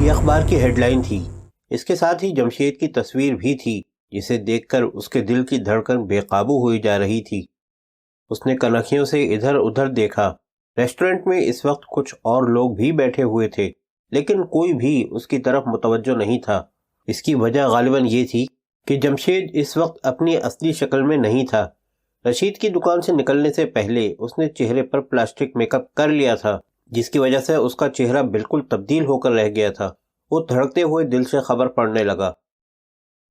یہ اخبار کی ہیڈ لائن تھی۔ اس کے ساتھ ہی جمشید کی تصویر بھی تھی، جسے دیکھ کر اس کے دل کی دھڑکن بے قابو ہوئی جا رہی تھی۔ اس نے کنکھیوں سے ادھر ادھر دیکھا۔ ریسٹورنٹ میں اس وقت کچھ اور لوگ بھی بیٹھے ہوئے تھے، لیکن کوئی بھی اس کی طرف متوجہ نہیں تھا۔ اس کی وجہ غالباً یہ تھی کہ جمشید اس وقت اپنی اصلی شکل میں نہیں تھا۔ رشید کی دکان سے نکلنے سے پہلے اس نے چہرے پر پلاسٹک میک اپ کر لیا تھا، جس کی وجہ سے اس کا چہرہ بالکل تبدیل ہو کر رہ گیا تھا۔ وہ دھڑکتے ہوئے دل سے خبر پڑھنے لگا۔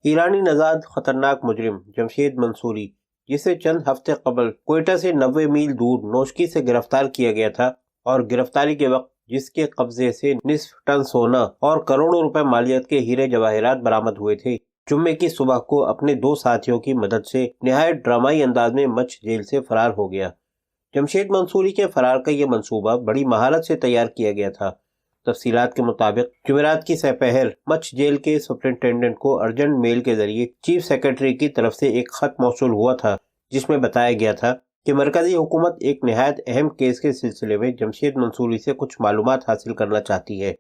ایرانی نژاد خطرناک مجرم جمشید منصوری، جسے چند ہفتے قبل کوئٹہ سے 90 میل دور نوشکی سے گرفتار کیا گیا تھا، اور گرفتاری کے وقت جس کے قبضے سے نصف ٹن سونا اور کروڑوں روپے مالیت کے ہیرے جواہرات برآمد ہوئے تھے، جمعے کی صبح کو اپنے 2 ساتھیوں کی مدد سے نہایت ڈرامائی انداز میں مچھ جیل سے فرار ہو گیا۔ جمشید منصوری کے فرار کا یہ منصوبہ بڑی مہارت سے تیار کیا گیا تھا۔ تفصیلات کے مطابق جمعرات کی سپہر مچھ جیل کے سپرنٹینڈنٹ کو ارجنٹ میل کے ذریعے چیف سیکرٹری کی طرف سے ایک خط موصول ہوا تھا، جس میں بتایا گیا تھا کہ مرکزی حکومت ایک نہایت اہم کیس کے سلسلے میں جمشید منصوری سے کچھ معلومات حاصل کرنا چاہتی ہے۔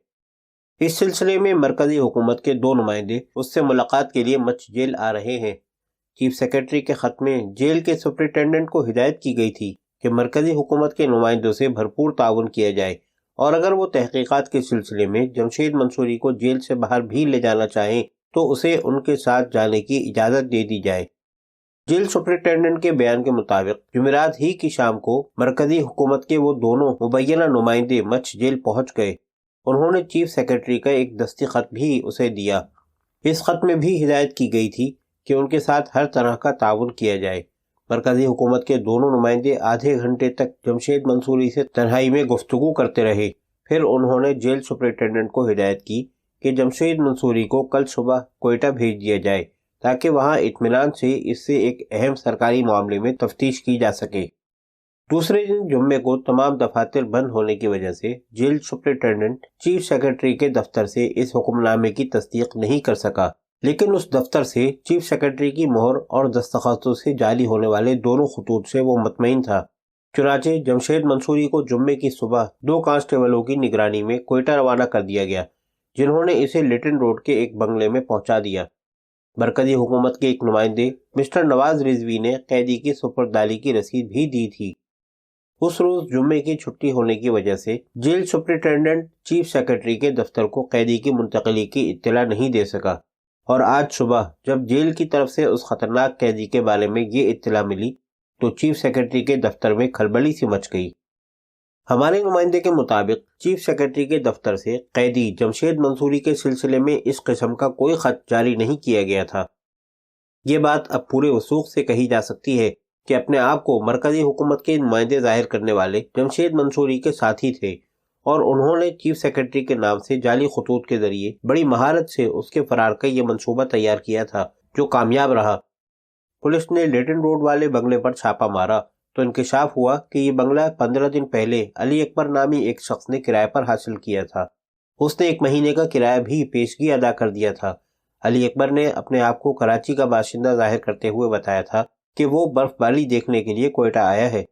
اس سلسلے میں مرکزی حکومت کے 2 نمائندے اس سے ملاقات کے لیے مچھ جیل آ رہے ہیں۔ چیف سیکرٹری کے خط میں جیل کے سپرنٹینڈنٹ کو ہدایت کی گئی تھی کہ مرکزی حکومت کے نمائندوں سے بھرپور تعاون کیا جائے، اور اگر وہ تحقیقات کے سلسلے میں جمشید منصوری کو جیل سے باہر بھی لے جانا چاہیں تو اسے ان کے ساتھ جانے کی اجازت دے دی جائے۔ جیل سپرنٹینڈنٹ کے بیان کے مطابق جمعرات ہی کی شام کو مرکزی حکومت کے وہ دونوں مبینہ نمائندے مچھ جیل پہنچ گئے۔ انہوں نے چیف سیکرٹری کا ایک دستی خط بھی اسے دیا۔ اس خط میں بھی ہدایت کی گئی تھی کہ ان کے ساتھ ہر طرح کا تعاون کیا جائے۔ مرکزی حکومت کے دونوں نمائندے آدھے گھنٹے تک جمشید منصوری سے تنہائی میں گفتگو کرتے رہے۔ پھر انہوں نے جیل سپرنٹینڈنٹ کو ہدایت کی کہ جمشید منصوری کو کل صبح کوئٹہ بھیج دیا جائے، تاکہ وہاں اطمینان سے اس سے ایک اہم سرکاری معاملے میں تفتیش کی جا سکے۔ دوسرے دن جمعے کو تمام دفاتر بند ہونے کی وجہ سے جیل سپرنٹینڈنٹ چیف سیکرٹری کے دفتر سے اس حکم نامے کی تصدیق نہیں کر سکا، لیکن اس دفتر سے چیف سیکرٹری کی مہر اور دستخطوں سے جعلی ہونے والے دونوں خطوط سے وہ مطمئن تھا۔ چنانچہ جمشید منصوری کو جمعے کی صبح 2 کانسٹیبلوں کی نگرانی میں کوئٹہ روانہ کر دیا گیا، جنہوں نے اسے لیٹن روڈ کے ایک بنگلے میں پہنچا دیا۔ مرکزی حکومت کے ایک نمائندے مسٹر نواز رضوی نے قیدی کی سپرداری کی رسید بھی دی تھی۔ اس روز جمعے کی چھٹی ہونے کی وجہ سے جیل سپرنٹینڈنٹ چیف سیکرٹری کے دفتر کو قیدی کی منتقلی کی اطلاع نہیں دے سکا، اور آج صبح جب جیل کی طرف سے اس خطرناک قیدی کے بارے میں یہ اطلاع ملی تو چیف سیکرٹری کے دفتر میں کھلبلی سی مچ گئی۔ ہمارے نمائندے کے مطابق چیف سیکرٹری کے دفتر سے قیدی جمشید منصوری کے سلسلے میں اس قسم کا کوئی خط جاری نہیں کیا گیا تھا۔ یہ بات اب پورے وثوق سے کہی جا سکتی ہے کہ اپنے آپ کو مرکزی حکومت کے نمائندے ظاہر کرنے والے جمشید منصوری کے ساتھی تھے، اور انہوں نے چیف سیکرٹری کے نام سے جعلی خطوط کے ذریعے بڑی مہارت سے اس کے فرار کا یہ منصوبہ تیار کیا تھا، جو کامیاب رہا۔ پولیس نے لیٹن روڈ والے بنگلے پر چھاپا مارا تو انکشاف ہوا کہ یہ بنگلہ 15 دن پہلے علی اکبر نامی ایک شخص نے کرائے پر حاصل کیا تھا۔ اس نے 1 مہینے کا کرایہ بھی پیشگی ادا کر دیا تھا۔ علی اکبر نے اپنے آپ کو کراچی کا باشندہ ظاہر کرتے ہوئے بتایا تھا کہ وہ برف باری دیکھنے کے لیے کوئٹہ آیا ہے۔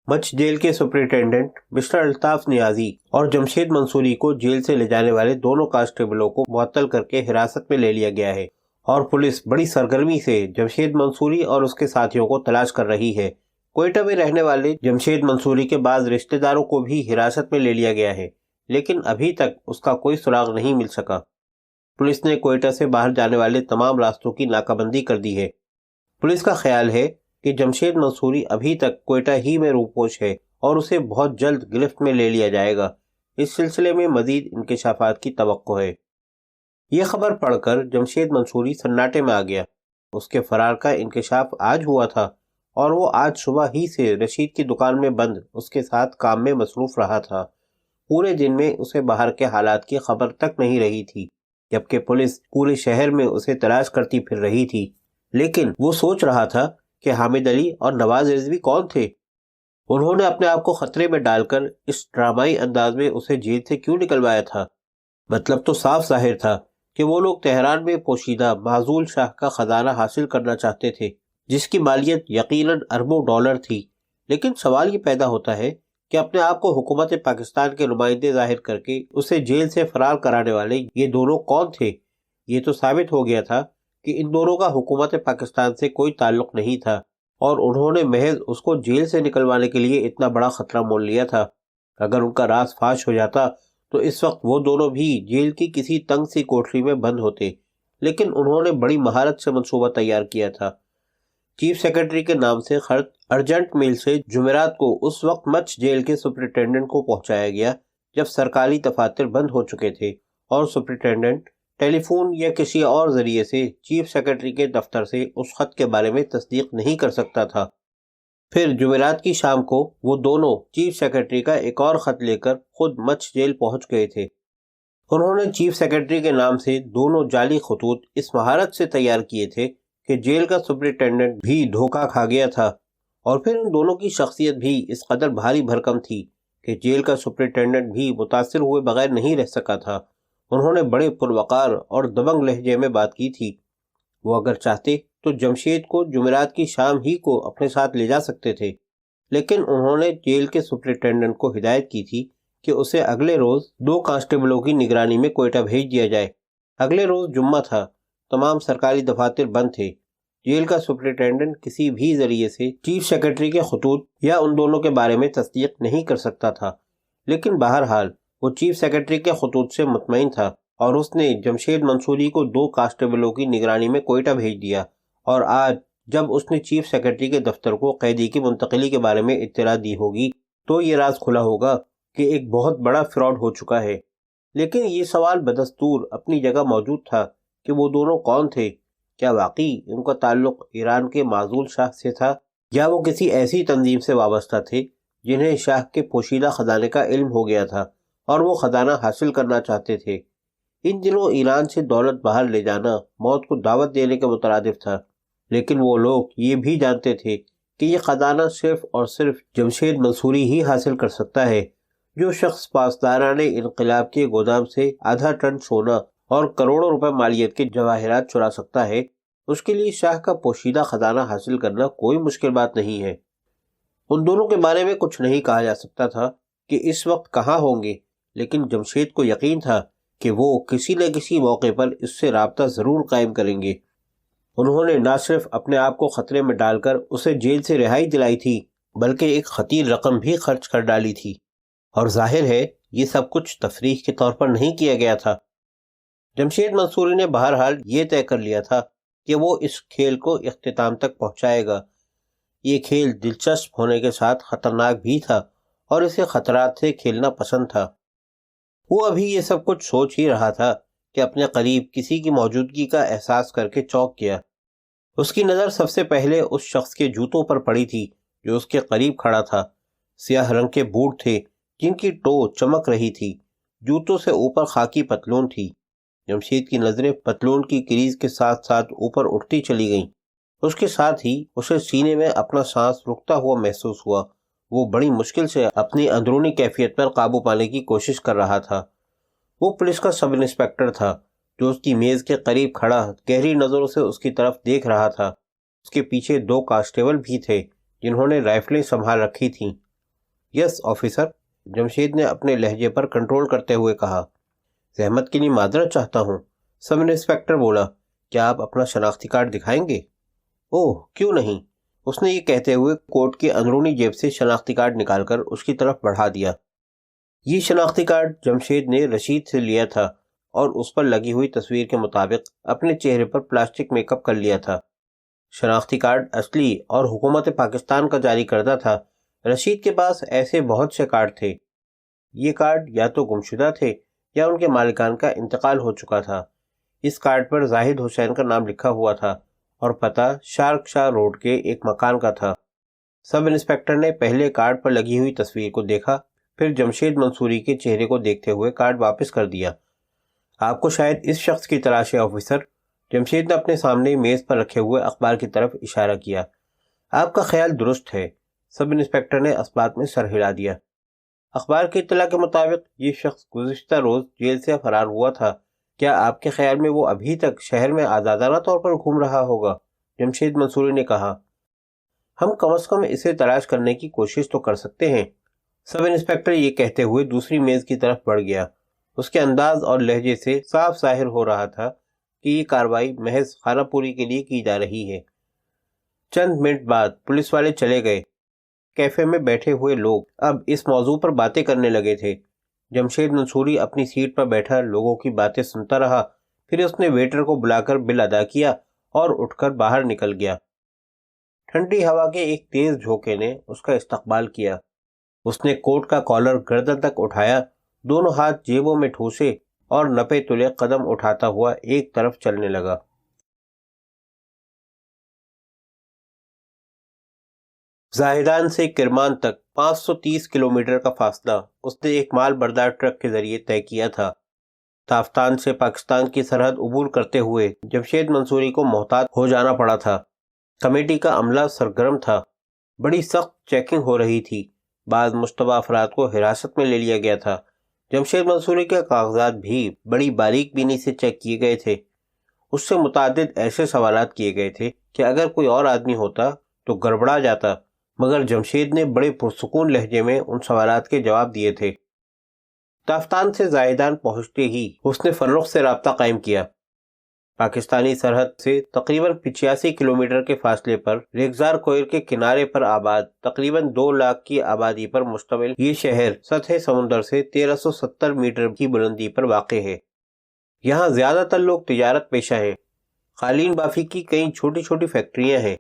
مچھ جیل کے سپرنٹینڈنٹ مسٹر الطاف نیازی اور جمشید منصوری کو جیل سے لے جانے والے دونوں کانسٹیبلوں کو معطل کر کے حراست میں لے لیا گیا ہے، اور پولیس بڑی سرگرمی سے جمشید منصوری اور اس کے ساتھیوں کو تلاش کر رہی ہے۔ کوئٹہ میں رہنے والے جمشید منصوری کے بعض رشتہ داروں کو بھی حراست میں لے لیا گیا ہے، لیکن ابھی تک اس کا کوئی سراغ نہیں مل سکا۔ پولیس نے کوئٹہ سے باہر جانے والے تمام راستوں کی ناکہ بندی کر دی ہے۔ پولیس کا خیال ہے کہ جمشید منصوری ابھی تک کوئٹہ ہی میں روپوش ہے، اور اسے بہت جلد گرفت میں لے لیا جائے گا۔ اس سلسلے میں مزید انکشافات کی توقع ہے۔ یہ خبر پڑھ کر جمشید منصوری سناٹے میں آ گیا۔ اس کے فرار کا انکشاف آج ہوا تھا، اور وہ آج صبح ہی سے رشید کی دکان میں بند اس کے ساتھ کام میں مصروف رہا تھا۔ پورے دن میں اسے باہر کے حالات کی خبر تک نہیں رہی تھی، جبکہ پولیس پورے شہر میں اسے تلاش کرتی پھر رہی تھی۔ لیکن وہ سوچ رہا تھا کہ حامد علی اور نواز رضوی کون تھے؟ انہوں نے اپنے آپ کو خطرے میں ڈال کر اس ڈرامائی انداز میں اسے جیل سے کیوں نکلوایا تھا؟ مطلب تو صاف ظاہر تھا کہ وہ لوگ تہران میں پوشیدہ معزول شاہ کا خزانہ حاصل کرنا چاہتے تھے، جس کی مالیت یقیناً اربوں ڈالر تھی۔ لیکن سوال یہ پیدا ہوتا ہے کہ اپنے آپ کو حکومت پاکستان کے نمائندے ظاہر کر کے اسے جیل سے فرار کرانے والے یہ دونوں کون تھے؟ یہ تو ثابت ہو گیا تھا کہ ان دونوں کا حکومت پاکستان سے کوئی تعلق نہیں تھا، اور انہوں نے محض اس کو جیل سے نکلوانے کے لیے اتنا بڑا خطرہ مول لیا تھا۔ اگر ان کا راز فاش ہو جاتا تو اس وقت وہ دونوں بھی جیل کی کسی تنگ سی کوٹری میں بند ہوتے، لیکن انہوں نے بڑی مہارت سے منصوبہ تیار کیا تھا۔ چیف سیکرٹری کے نام سے خط ارجنٹ میل سے جمعرات کو اس وقت مچ جیل کے سپرنٹینڈنٹ کو پہنچایا گیا جب سرکاری دفاتر بند ہو چکے تھے، اور سپرنٹینڈنٹ ٹیلی فون یا کسی اور ذریعے سے چیف سیکرٹری کے دفتر سے اس خط کے بارے میں تصدیق نہیں کر سکتا تھا۔ پھر جمعرات کی شام کو وہ دونوں چیف سیکرٹری کا ایک اور خط لے کر خود مچ جیل پہنچ گئے تھے۔ انہوں نے چیف سیکرٹری کے نام سے دونوں جعلی خطوط اس مہارت سے تیار کیے تھے کہ جیل کا سپرنٹینڈنٹ بھی دھوکہ کھا گیا تھا، اور پھر ان دونوں کی شخصیت بھی اس قدر بھاری بھرکم تھی کہ جیل کا سپرنٹینڈنٹ بھی متاثر ہوئے بغیر نہیں رہ سکا تھا۔ انہوں نے بڑے پروقار اور دبنگ لہجے میں بات کی تھی۔ وہ اگر چاہتے تو جمشید کو جمعرات کی شام ہی کو اپنے ساتھ لے جا سکتے تھے، لیکن انہوں نے جیل کے سپرنٹینڈنٹ کو ہدایت کی تھی کہ اسے اگلے روز 2 کانسٹیبلوں کی نگرانی میں کوئٹہ بھیج دیا جائے۔ اگلے روز جمعہ تھا، تمام سرکاری دفاتر بند تھے۔ جیل کا سپرنٹینڈنٹ کسی بھی ذریعے سے چیف سیکرٹری کے خطوط یا ان دونوں کے بارے میں تصدیق نہیں کر سکتا تھا، لیکن بہرحال وہ چیف سیکرٹری کے خطوط سے مطمئن تھا، اور اس نے جمشید منصوری کو 2 کانسٹیبلوں کی نگرانی میں کوئٹہ بھیج دیا۔ اور آج جب اس نے چیف سیکرٹری کے دفتر کو قیدی کی منتقلی کے بارے میں اطلاع دی ہوگی تو یہ راز کھلا ہوگا کہ ایک بہت بڑا فراڈ ہو چکا ہے۔ لیکن یہ سوال بدستور اپنی جگہ موجود تھا کہ وہ دونوں کون تھے؟ کیا واقعی ان کا تعلق ایران کے معزول شاہ سے تھا، یا وہ کسی ایسی تنظیم سے وابستہ تھے جنہیں شاہ کے پوشیدہ خزانے کا علم ہو گیا تھا اور وہ خزانہ حاصل کرنا چاہتے تھے؟ ان دنوں ایران سے دولت باہر لے جانا موت کو دعوت دینے کے مترادف تھا، لیکن وہ لوگ یہ بھی جانتے تھے کہ یہ خزانہ صرف اور صرف جمشید منصوری ہی حاصل کر سکتا ہے۔ جو شخص پاسداران انقلاب کے گودام سے آدھا ٹن سونا اور کروڑوں روپے مالیت کے جواہرات چرا سکتا ہے، اس کے لیے شاہ کا پوشیدہ خزانہ حاصل کرنا کوئی مشکل بات نہیں ہے۔ ان دونوں کے بارے میں کچھ نہیں کہا جا سکتا تھا کہ اس وقت کہاں ہوں گے، لیکن جمشید کو یقین تھا کہ وہ کسی نہ کسی موقع پر اس سے رابطہ ضرور قائم کریں گے۔ انہوں نے نہ صرف اپنے آپ کو خطرے میں ڈال کر اسے جیل سے رہائی دلائی تھی، بلکہ ایک خطیر رقم بھی خرچ کر ڈالی تھی، اور ظاہر ہے یہ سب کچھ تفریح کے طور پر نہیں کیا گیا تھا۔ جمشید منصوری نے بہرحال یہ طے کر لیا تھا کہ وہ اس کھیل کو اختتام تک پہنچائے گا۔ یہ کھیل دلچسپ ہونے کے ساتھ خطرناک بھی تھا، اور اسے خطرات سے کھیلنا پسند تھا۔ وہ ابھی یہ سب کچھ سوچ ہی رہا تھا کہ اپنے قریب کسی کی موجودگی کا احساس کر کے چونک گیا۔ اس کی نظر سب سے پہلے اس شخص کے جوتوں پر پڑی تھی جو اس کے قریب کھڑا تھا۔ سیاہ رنگ کے بوٹ تھے جن کی ٹو چمک رہی تھی، جوتوں سے اوپر خاکی پتلون تھی۔ جمشید کی نظریں پتلون کی کریز کے ساتھ ساتھ اوپر اٹھتی چلی گئیں۔ اس کے ساتھ ہی اسے سینے میں اپنا سانس رکتا ہوا محسوس ہوا۔ وہ بڑی مشکل سے اپنی اندرونی کیفیت پر قابو پانے کی کوشش کر رہا تھا۔ وہ پولیس کا سب انسپکٹر تھا جو اس کی میز کے قریب کھڑا گہری نظروں سے اس کی طرف دیکھ رہا تھا۔ اس کے پیچھے 2 کانسٹیبل بھی تھے جنہوں نے رائفلیں سنبھال رکھی تھیں۔ یس آفیسر، جمشید نے اپنے لہجے پر کنٹرول کرتے ہوئے کہا۔ زحمت کے لیے معذرت چاہتا ہوں، سب انسپکٹر بولا۔ کیا آپ اپنا شناختی کارڈ دکھائیں گے؟ اوہ کیوں نہیں، اس نے یہ کہتے ہوئے کوٹ کی اندرونی جیب سے شناختی کارڈ نکال کر اس کی طرف بڑھا دیا۔ یہ شناختی کارڈ جمشید نے رشید سے لیا تھا اور اس پر لگی ہوئی تصویر کے مطابق اپنے چہرے پر پلاسٹک میک اپ کر لیا تھا۔ شناختی کارڈ اصلی اور حکومت پاکستان کا جاری کردہ تھا۔ رشید کے پاس ایسے بہت سے کارڈ تھے۔ یہ کارڈ یا تو گمشدہ تھے یا ان کے مالکان کا انتقال ہو چکا تھا۔ اس کارڈ پر زاہد حسین کا نام لکھا ہوا تھا اور پتہ شارک شاہ روڈ کے ایک مکان کا تھا۔ سب انسپکٹر نے پہلے کارڈ پر لگی ہوئی تصویر کو دیکھا، پھر جمشید منصوری کے چہرے کو دیکھتے ہوئے کارڈ واپس کر دیا۔ آپ کو شاید اس شخص کی تلاش ہے آفیسر، جمشید نے اپنے سامنے میز پر رکھے ہوئے اخبار کی طرف اشارہ کیا۔ آپ کا خیال درست ہے، سب انسپکٹر نے اسبات میں سر ہلا دیا۔ اخبار کی اطلاع کے مطابق یہ شخص گزشتہ روز جیل سے فرار ہوا تھا۔ کیا آپ کے خیال میں وہ ابھی تک شہر میں آزادانہ طور پر گھوم رہا ہوگا؟ جمشید منصوری نے کہا۔ ہم کم از کم اسے تلاش کرنے کی کوشش تو کر سکتے ہیں، سب انسپکٹر یہ کہتے ہوئے دوسری میز کی طرف بڑھ گیا۔ اس کے انداز اور لہجے سے صاف ظاہر ہو رہا تھا کہ یہ کارروائی محض خانہ پوری کے لیے کی جا رہی ہے۔ چند منٹ بعد پولیس والے چلے گئے۔ کیفے میں بیٹھے ہوئے لوگ اب اس موضوع پر باتیں کرنے لگے تھے۔ جمشید منصوری اپنی سیٹ پر بیٹھا لوگوں کی باتیں سنتا رہا، پھر اس نے ویٹر کو بلا کر بل ادا کیا اور اٹھ کر باہر نکل گیا۔ ٹھنڈی ہوا کے ایک تیز جھونکے نے اس کا استقبال کیا۔ اس نے کوٹ کا کالر گردن تک اٹھایا، دونوں ہاتھ جیبوں میں ٹھوسے اور نپے تلے قدم اٹھاتا ہوا ایک طرف چلنے لگا۔ زاہدان سے کرمان تک 530 کلومیٹر کا فاصلہ اس نے ایک مال بردار ٹرک کے ذریعے طے کیا تھا۔ تافتان سے پاکستان کی سرحد عبور کرتے ہوئے جمشید منصوری کو محتاط ہو جانا پڑا تھا۔ کمیٹی کا عملہ سرگرم تھا، بڑی سخت چیکنگ ہو رہی تھی، بعض مشتبہ افراد کو حراست میں لے لیا گیا تھا۔ جمشید منصوری کے کاغذات بھی بڑی باریک بینی سے چیک کیے گئے تھے۔ اس سے متعدد ایسے سوالات کیے گئے تھے کہ اگر کوئی اور آدمی ہوتا تو گڑبڑا جاتا، مگر جمشید نے بڑے پرسکون لہجے میں ان سوالات کے جواب دیے تھے۔ تافتان سے زاہدان پہنچتے ہی اس نے فرخ سے رابطہ قائم کیا۔ پاکستانی سرحد سے تقریباً 85 کلومیٹر کے فاصلے پر ریگزار کوئر کے کنارے پر آباد تقریباً 2 لاکھ کی آبادی پر مشتمل یہ شہر سطح سمندر سے 1370 میٹر کی بلندی پر واقع ہے۔ یہاں زیادہ تر لوگ تجارت پیشہ ہیں۔ قالین بافی کی کئی چھوٹی چھوٹی فیکٹریاں ہیں۔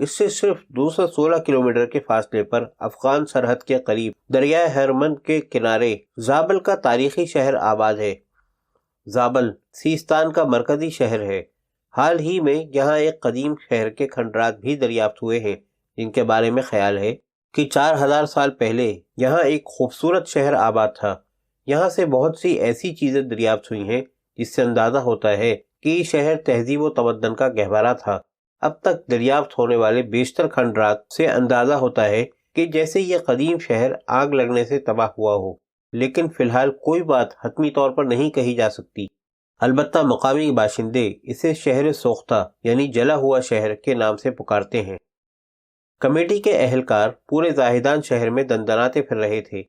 اس سے صرف 216 کلومیٹر کے فاصلے پر افغان سرحد کے قریب دریائے ہرمند کے کنارے زابل کا تاریخی شہر آباد ہے۔ زابل سیستان کا مرکزی شہر ہے۔ حال ہی میں یہاں ایک قدیم شہر کے کھنڈرات بھی دریافت ہوئے ہیں، جن کے بارے میں خیال ہے کہ 4000 سال پہلے یہاں ایک خوبصورت شہر آباد تھا۔ یہاں سے بہت سی ایسی چیزیں دریافت ہوئی ہیں جس سے اندازہ ہوتا ہے کہ یہ شہر تہذیب و تمدن کا گہوارہ تھا۔ اب تک دریافت ہونے والے بیشتر کھنڈرات سے اندازہ ہوتا ہے کہ جیسے یہ قدیم شہر آگ لگنے سے تباہ ہوا ہو، لیکن فی الحال کوئی بات حتمی طور پر نہیں کہی جا سکتی۔ البتہ مقامی باشندے اسے شہر سوختہ یعنی جلا ہوا شہر کے نام سے پکارتے ہیں۔ کمیٹی کے اہلکار پورے زاہدان شہر میں دندناتے پھر رہے تھے۔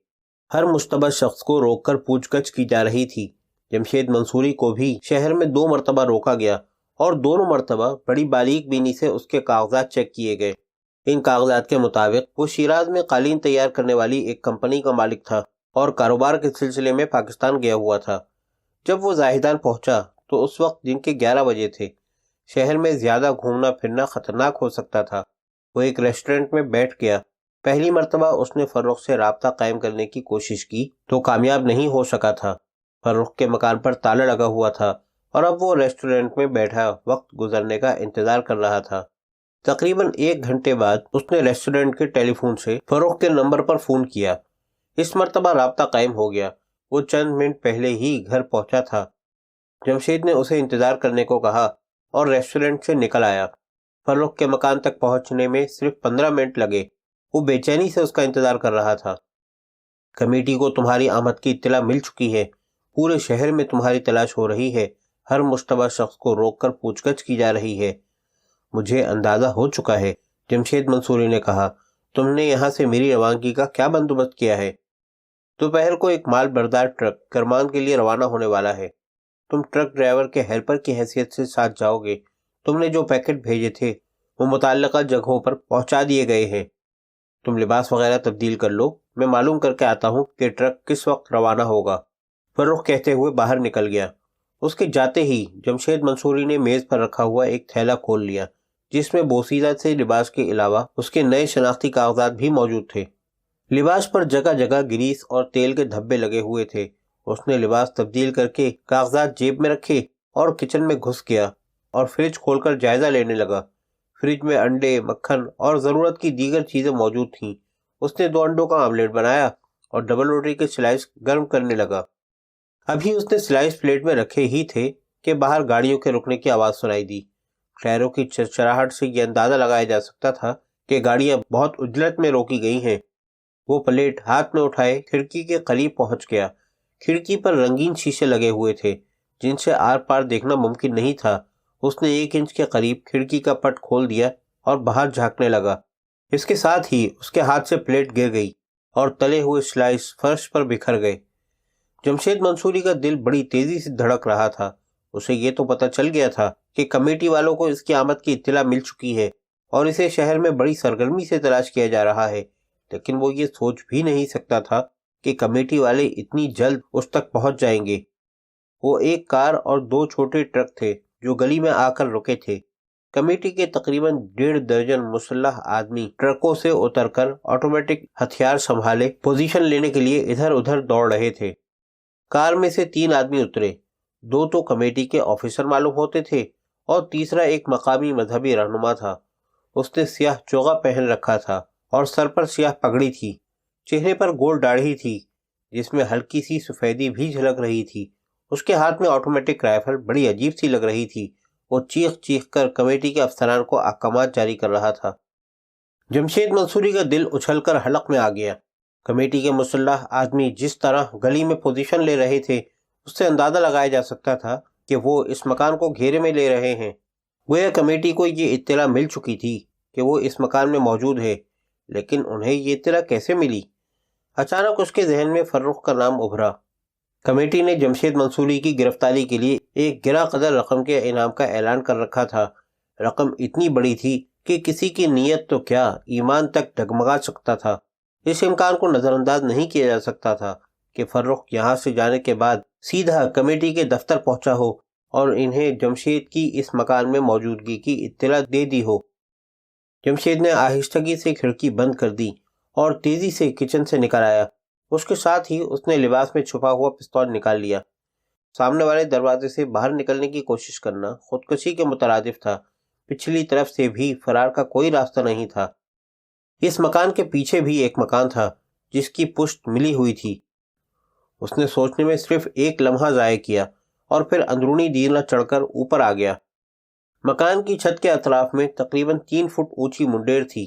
ہر مشتبہ شخص کو روک کر پوچھ گچھ کی جا رہی تھی۔ جمشید منصوری کو بھی شہر میں 2 مرتبہ روکا گیا اور دونوں مرتبہ بڑی باریک بینی سے اس کے کاغذات چیک کیے گئے۔ ان کاغذات کے مطابق وہ شیراز میں قالین تیار کرنے والی ایک کمپنی کا مالک تھا اور کاروبار کے سلسلے میں پاکستان گیا ہوا تھا۔ جب وہ زاہدان پہنچا تو اس وقت دن کے 11 بجے تھے۔ شہر میں زیادہ گھومنا پھرنا خطرناک ہو سکتا تھا۔ وہ ایک ریسٹورنٹ میں بیٹھ گیا۔ پہلی مرتبہ اس نے فرخ سے رابطہ قائم کرنے کی کوشش کی تو کامیاب نہیں ہو سکا تھا۔ فرخ کے مکان پر تالا لگا ہوا تھا اور اب وہ ریسٹورنٹ میں بیٹھا وقت گزرنے کا انتظار کر رہا تھا۔ تقریباً 1 گھنٹے بعد اس نے ریسٹورنٹ کے ٹیلی فون سے فرخ کے نمبر پر فون کیا۔ اس مرتبہ رابطہ قائم ہو گیا۔ وہ چند منٹ پہلے ہی گھر پہنچا تھا۔ جمشید نے اسے انتظار کرنے کو کہا اور ریسٹورنٹ سے نکل آیا۔ فرخ کے مکان تک پہنچنے میں صرف 15 منٹ لگے۔ وہ بے چینی سے اس کا انتظار کر رہا تھا۔ کمیٹی کو تمہاری آمد کی اطلاع مل چکی ہے۔ پورے شہر میں تمہاری تلاش ہو رہی ہے۔ ہر مشتبہ شخص کو روک کر پوچھ گچھ کی جا رہی ہے۔ مجھے اندازہ ہو چکا ہے، جمشید منصوری نے کہا۔ تم نے یہاں سے میری روانگی کا کیا بندوبست کیا ہے؟ دوپہر کو ایک مال بردار ٹرک کرمان کے لیے روانہ ہونے والا ہے۔ تم ٹرک ڈرائیور کے ہیلپر کی حیثیت سے ساتھ جاؤ گے۔ تم نے جو پیکٹ بھیجے تھے وہ متعلقہ جگہوں پر پہنچا دیے گئے ہیں۔ تم لباس وغیرہ تبدیل کر لو، میں معلوم کر کے آتا ہوں کہ ٹرک کس وقت روانہ ہوگا۔ فرخ کہتے ہوئے باہر نکل گیا۔ اس کے جاتے ہی جمشید منصوری نے میز پر رکھا ہوا ایک تھیلا کھول لیا جس میں بوسیدہ سے لباس کے علاوہ اس کے نئے شناختی کاغذات بھی موجود تھے۔ لباس پر جگہ جگہ گریس اور تیل کے دھبے لگے ہوئے تھے۔ اس نے لباس تبدیل کر کے کاغذات جیب میں رکھے اور کچن میں گھس گیا اور فریج کھول کر جائزہ لینے لگا۔ فریج میں انڈے، مکھن اور ضرورت کی دیگر چیزیں موجود تھیں۔ اس نے 2 انڈوں کا آملیٹ بنایا اور ڈبل روٹی کے سلائس گرم کرنے لگا۔ ابھی اس نے سلائس پلیٹ میں رکھے ہی تھے کہ باہر گاڑیوں کے رکنے کی آواز سنائی دی۔ ٹائروں کی چرچراہٹ سے یہ اندازہ لگایا جا سکتا تھا کہ گاڑیاں بہت عجلت میں روکی گئی ہیں۔ وہ پلیٹ ہاتھ میں اٹھائے کھڑکی کے قریب پہنچ گیا۔ کھڑکی پر رنگین شیشے لگے ہوئے تھے جن سے آر پار دیکھنا ممکن نہیں تھا۔ اس نے 1 انچ کے قریب کھڑکی کا پٹ کھول دیا اور باہر جھانکنے لگا۔ اس کے ساتھ ہی اس کے ہاتھ سے پلیٹ گر گئی۔ اور تلے ہوئے سلائس فرش پر بکھر گئے۔ جمشید منصوری کا دل بڑی تیزی سے دھڑک رہا تھا۔ اسے یہ تو پتہ چل گیا تھا کہ کمیٹی والوں کو اس کی آمد کی اطلاع مل چکی ہے اور اسے شہر میں بڑی سرگرمی سے تلاش کیا جا رہا ہے، لیکن وہ یہ سوچ بھی نہیں سکتا تھا کہ کمیٹی والے اتنی جلد اس تک پہنچ جائیں گے۔ وہ ایک کار اور 2 چھوٹے ٹرک تھے جو گلی میں آ کر رکے تھے۔ کمیٹی کے تقریباً 1.5 درجن مسلح آدمی ٹرکوں سے اتر کر آٹومیٹک ہتھیار سنبھالے پوزیشن لینے کے لیے ادھر ادھر دوڑ رہے تھے۔ کار میں سے 3 آدمی اترے، 2 تو کمیٹی کے آفیسر معلوم ہوتے تھے اور تیسرا ایک مقامی مذہبی رہنما تھا۔ اس نے سیاہ چوغا پہن رکھا تھا اور سر پر سیاہ پگڑی تھی، چہرے پر گول داڑھی تھی جس میں ہلکی سی سفیدی بھی جھلک رہی تھی۔ اس کے ہاتھ میں آٹومیٹک رائفل بڑی عجیب سی لگ رہی تھی۔ وہ چیخ چیخ کر کمیٹی کے افسران کو احکامات جاری کر رہا تھا۔ جمشید منصوری کا دل اچھل کر حلق میں آ گیا۔ کمیٹی کے مسلح آدمی جس طرح گلی میں پوزیشن لے رہے تھے، اس سے اندازہ لگایا جا سکتا تھا کہ وہ اس مکان کو گھیرے میں لے رہے ہیں۔ گویا کمیٹی کو یہ اطلاع مل چکی تھی کہ وہ اس مکان میں موجود ہے، لیکن انہیں یہ اطلاع کیسے ملی؟ اچانک اس کے ذہن میں فرخ کا نام ابھرا۔ کمیٹی نے جمشید منصوری کی گرفتاری کے لیے ایک گرا قدر رقم کے انعام کا اعلان کر رکھا تھا۔ رقم اتنی بڑی تھی کہ کسی کی نیت تو کیا ایمان تک ڈگمگا سکتا تھا۔ اس امکان کو نظر انداز نہیں کیا جا سکتا تھا کہ فرخ یہاں سے جانے کے بعد سیدھا کمیٹی کے دفتر پہنچا ہو اور انہیں جمشید کی اس مکان میں موجودگی کی اطلاع دے دی ہو۔ جمشید نے آہستگی سے کھڑکی بند کر دی اور تیزی سے کچن سے نکل آیا۔ اس کے ساتھ ہی اس نے لباس میں چھپا ہوا پستول نکال لیا۔ سامنے والے دروازے سے باہر نکلنے کی کوشش کرنا خودکشی کے مترادف تھا۔ پچھلی طرف سے بھی فرار کا کوئی راستہ نہیں تھا۔ اس مکان کے پیچھے بھی ایک مکان تھا جس کی پشت ملی ہوئی تھی۔ اس نے سوچنے میں صرف ایک لمحہ ضائع کیا اور پھر اندرونی دیوار چڑھ کر اوپر آ گیا۔ مکان کی چھت کے اطراف میں تقریباً 3 فٹ اونچی منڈیر تھی۔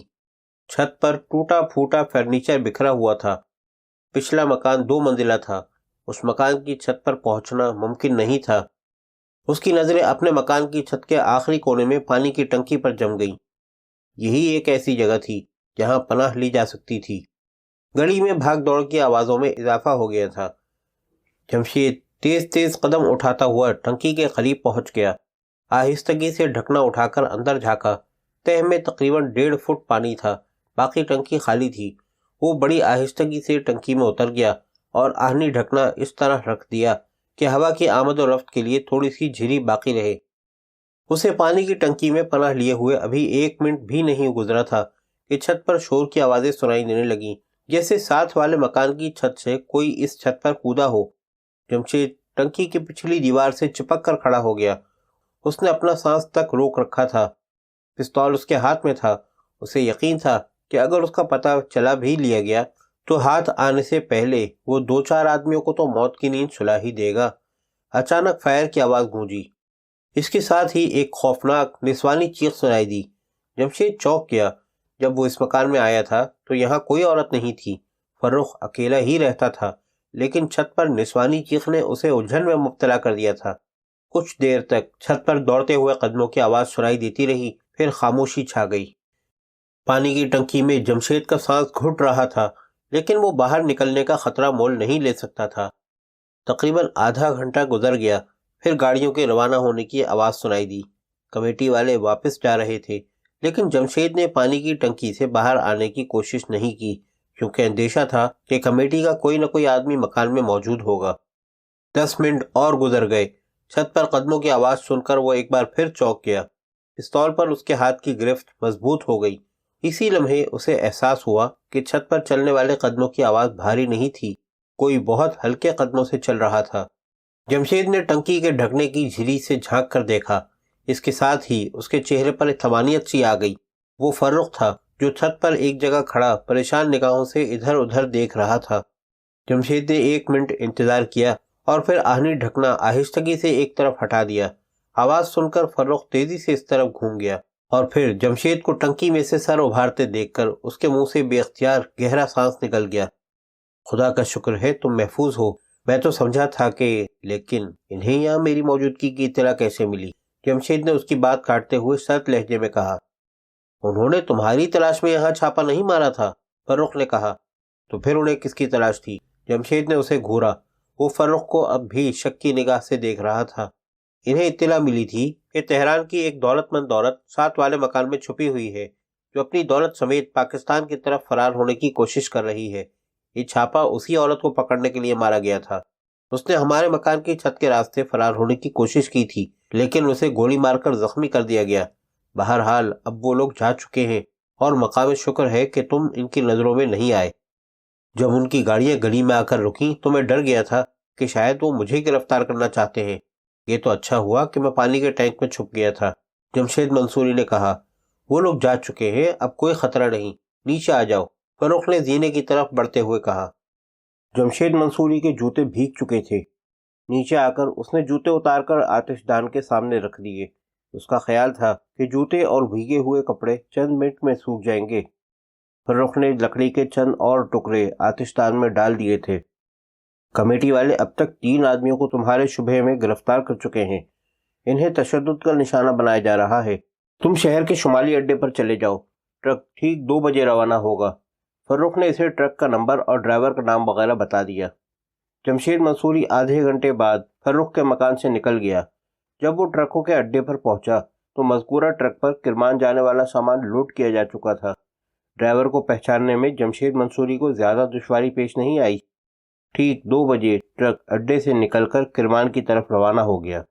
چھت پر ٹوٹا پھوٹا فرنیچر بکھرا ہوا تھا۔ پچھلا مکان 2 منزلہ تھا۔ اس مکان کی چھت پر پہنچنا ممکن نہیں تھا۔ اس کی نظریں اپنے مکان کی چھت کے آخری کونے میں پانی کی ٹنکی پر جم گئیں۔ یہی ایک ایسی جگہ تھی جہاں پناہ لی جا سکتی تھی۔ گلی میں بھاگ دوڑ کی آوازوں میں اضافہ ہو گیا تھا۔ جمشید تیز تیز قدم اٹھاتا ہوا ٹنکی کے قریب پہنچ گیا۔ آہستگی سے ڈھکنا اٹھا کر اندر جھانکا۔ تہہ میں تقریباً 1.5 فٹ پانی تھا، باقی ٹنکی خالی تھی۔ وہ بڑی آہستگی سے ٹنکی میں اتر گیا اور آہنی ڈھکنا اس طرح رکھ دیا کہ ہوا کی آمد و رفت کے لیے تھوڑی سی جھلی باقی رہے۔ اسے پانی کی ٹنکی میں پناہ لیے ہوئے ابھی 1 منٹ بھی نہیں گزرا تھا کہ چھت پر شور کی آوازیں سنائی دینے لگیں، جیسے ساتھ والے مکان کی چھت سے کوئی اس چھت پر کودا ہو۔ جمشید ٹنکی کی پچھلی دیوار سے چپک کر کھڑا ہو گیا۔ اس نے اپنا سانس تک روک رکھا تھا۔ پستول اس کے ہاتھ میں تھا۔ اسے یقین تھا کہ اگر اس کا پتہ چلا بھی لیا گیا تو ہاتھ آنے سے پہلے وہ 2-4 آدمیوں کو تو موت کی نیند سلا ہی دے گا۔ اچانک فائر کی آواز گونجی۔ اس کے ساتھ ہی ایک خوفناک نسوانی چیخ سنائی دی۔ جمشید چونک گیا۔ جب وہ اس مکان میں آیا تھا تو یہاں کوئی عورت نہیں تھی۔ فرخ اکیلا ہی رہتا تھا، لیکن چھت پر نسوانی چیخ نے اسے الجھن میں مبتلا کر دیا تھا۔ کچھ دیر تک چھت پر دوڑتے ہوئے قدموں کی آواز سنائی دیتی رہی، پھر خاموشی چھا گئی۔ پانی کی ٹنکی میں جمشید کا سانس گھٹ رہا تھا، لیکن وہ باہر نکلنے کا خطرہ مول نہیں لے سکتا تھا۔ تقریباً آدھا گھنٹہ گزر گیا، پھر گاڑیوں کے روانہ ہونے کی آواز سنائی دی۔ کمیٹی والے واپس جا رہے تھے، لیکن جمشید نے پانی کی ٹنکی سے باہر آنے کی کوشش نہیں کی، کیونکہ اندیشہ تھا کہ کمیٹی کا کوئی نہ کوئی آدمی مکان میں موجود ہوگا۔ 10 منٹ اور گزر گئے۔ چھت پر قدموں کی آواز سن کر وہ ایک بار پھر چونک گیا۔ پستول پر اس کے ہاتھ کی گرفت مضبوط ہو گئی۔ اسی لمحے اسے احساس ہوا کہ چھت پر چلنے والے قدموں کی آواز بھاری نہیں تھی، کوئی بہت ہلکے قدموں سے چل رہا تھا۔ جمشید نے ٹنکی کے ڈھکنے کی جھلی سے جھانک کر دیکھا۔ اس کے ساتھ ہی اس کے چہرے پر طمانینت سی آ گئی۔ وہ فرخ تھا جو چھت پر ایک جگہ کھڑا پریشان نگاہوں سے ادھر ادھر دیکھ رہا تھا۔ جمشید نے 1 منٹ انتظار کیا اور پھر آہنی ڈھکنا آہستگی سے ایک طرف ہٹا دیا۔ آواز سن کر فرخ تیزی سے اس طرف گھوم گیا اور پھر جمشید کو ٹنکی میں سے سر ابھارتے دیکھ کر اس کے منہ سے بے اختیار گہرا سانس نکل گیا۔ خدا کا شکر ہے تم محفوظ ہو۔ میں تو سمجھا تھا کہ لیکن انہیں یہاں میری موجودگی کی اطلاع کیسے ملی؟ جمشید نے اس کی بات کاٹتے ہوئے سرد لہجے میں کہا۔ انہوں نے تمہاری تلاش میں یہاں چھاپا نہیں مارا تھا، فرخ نے کہا۔ تو پھر انہیں کس کی تلاش تھی؟ جمشید نے اسے گھورا۔ وہ فرخ کو اب بھی شک کی نگاہ سے دیکھ رہا تھا۔ انہیں اطلاع ملی تھی کہ تہران کی ایک دولت مند عورت 7 والے مکان میں چھپی ہوئی ہے، جو اپنی دولت سمیت پاکستان کی طرف فرار ہونے کی کوشش کر رہی ہے۔ یہ چھاپا اسی عورت کو پکڑنے کے لیے مارا گیا تھا۔ اس نے ہمارے مکان کی چھت کے راستے فرار ہونے کی کوشش کی تھی، لیکن اسے گولی مار کر زخمی کر دیا گیا۔ بہرحال اب وہ لوگ جا چکے ہیں، اور مقام شکر ہے کہ تم ان کی نظروں میں نہیں آئے۔ جب ان کی گاڑیاں گلی میں آ کر رکیں تو میں ڈر گیا تھا کہ شاید وہ مجھے گرفتار کرنا چاہتے ہیں۔ یہ تو اچھا ہوا کہ میں پانی کے ٹینک میں چھپ گیا تھا، جمشید منصوری نے کہا۔ وہ لوگ جا چکے ہیں، اب کوئی خطرہ نہیں، نیچے آ جاؤ، فرخ نے زینے کی طرف بڑھتے ہوئے کہا۔ جمشید منصوری کے جوتے بھیگ چکے تھے۔ نیچے آ کر اس نے جوتے اتار کر آتش دان کے سامنے رکھ دیے۔ اس کا خیال تھا کہ جوتے اور بھیگے ہوئے کپڑے چند منٹ میں سوکھ جائیں گے۔ فرخ نے لکڑی کے چند اور ٹکڑے آتش دان میں ڈال دیے تھے۔ کمیٹی والے اب تک 3 آدمیوں کو تمہارے شبہ میں گرفتار کر چکے ہیں۔ انہیں تشدد کا نشانہ بنایا جا رہا ہے۔ تم شہر کے شمالی اڈے پر چلے جاؤ، ٹرک ٹھیک 2 بجے روانہ ہوگا۔ فرخ نے اسے ٹرک کا نمبر اور ڈرائیور کا نام وغیرہ بتا دیا۔ جمشید منصوری آدھے گھنٹے بعد فرخ کے مکان سے نکل گیا۔ جب وہ ٹرکوں کے اڈے پر پہنچا تو مذکورہ ٹرک پر کرمان جانے والا سامان لوڈ کیا جا چکا تھا۔ ڈرائیور کو پہچاننے میں جمشید منصوری کو زیادہ دشواری پیش نہیں آئی۔ ٹھیک 2 بجے ٹرک اڈے سے نکل کر کرمان کی طرف روانہ ہو گیا۔